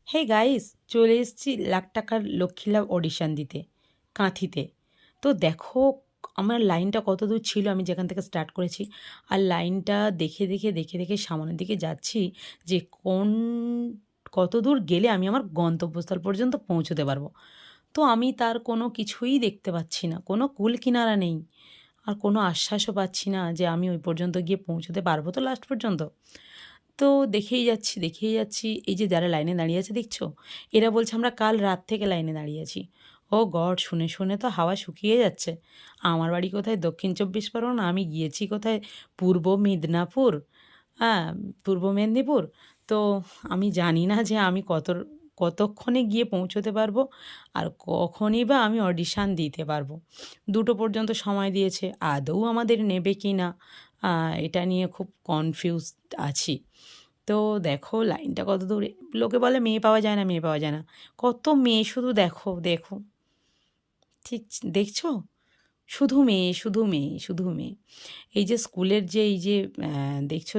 Hey guys, চলে এসেছি লাখ টাকার লক্ষ্মী লাভ অডিশন দিতে কাঁথিতে। তো দেখো আমার লাইনটা কত দূর ছিল, আমি যেখান থেকে স্টার্ট করেছি। আর লাইনটা দেখে দেখে দেখে দেখে সামনের দিকে যাচ্ছি যে কত দূর গেলে আমি আমার গন্তব্যস্থল পর্যন্ত পৌঁছতে পারবো। তো আমি তার কোনো কিছুই দেখতে পাচ্ছি না, কোনো কুল কিনারা নেই। আর কোনো আশ্বাসও পাচ্ছি না যে আমি ওই পর্যন্ত গিয়ে পৌঁছতে পারবো তো লাস্ট পর্যন্ত। তো দেখেই যাচ্ছি দেখেই যাচ্ছি, এই যে যারা লাইনে দাঁড়িয়ে আছে দেখছো, এরা বলছে আমরা কাল রাত থেকে লাইনে দাঁড়িয়ে আছি। ও গড, শুনে শুনে তো হাওয়া শুকিয়ে যাচ্ছে। আমার বাড়ি কোথায় দক্ষিণ চব্বিশ পরগনা, আমি গিয়েছি কোথায় পূর্ব মেদিনীপুর। হ্যাঁ, পূর্ব মেদিনীপুর। তো আমি জানি না যে আমি কতক্ষণে গিয়ে পৌঁছতে পারবো আর কখনই বা আমি অডিশান দিতে পারবো। দুটো পর্যন্ত সময় দিয়েছে, আদৌ আমাদের নেবে কি না এটা নিয়ে খুব কনফিউজড আছি। তো দেখো লাইনটা কত দূরে, লোকে বলে মেয়ে পাওয়া যায় না, মেয়ে পাওয়া যায় না। কত মেয়ে শুধু দেখো দেখো, ঠিক দেখছো, শুধু মেয়ে শুধু মেয়ে শুধু মেয়ে। এই যে স্কুলের যে এই যে দেখছো,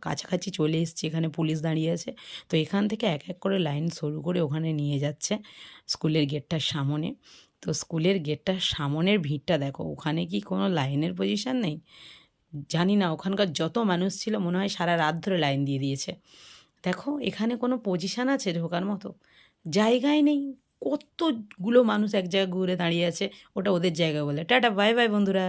কাছাকাছি চলে এসছে, এখানে পুলিশ দাঁড়িয়ে আছে। তো এখান থেকে এক এক করে লাইন শুরু করে ওখানে নিয়ে যাচ্ছে স্কুলের গেটটার সামনে। তো স্কুলের গেটটার সামনের ভিড়টা দেখো, ওখানে কি কোনো লাইনের পজিশন নেই? জানি না, ওখানকার যত মানুষ ছিল মনে হয় সারা রাত ধরে লাইন দিয়ে দিয়েছে। দেখো এখানে কোনো পজিশান আছে ঢোকার মতো? জায়গাই নেই। কতগুলো মানুষ এক জায়গায় ঘুরে দাঁড়িয়ে আছে, ওটা ওদের জায়গা বলে। টাটা, বাই বাই বন্ধুরা।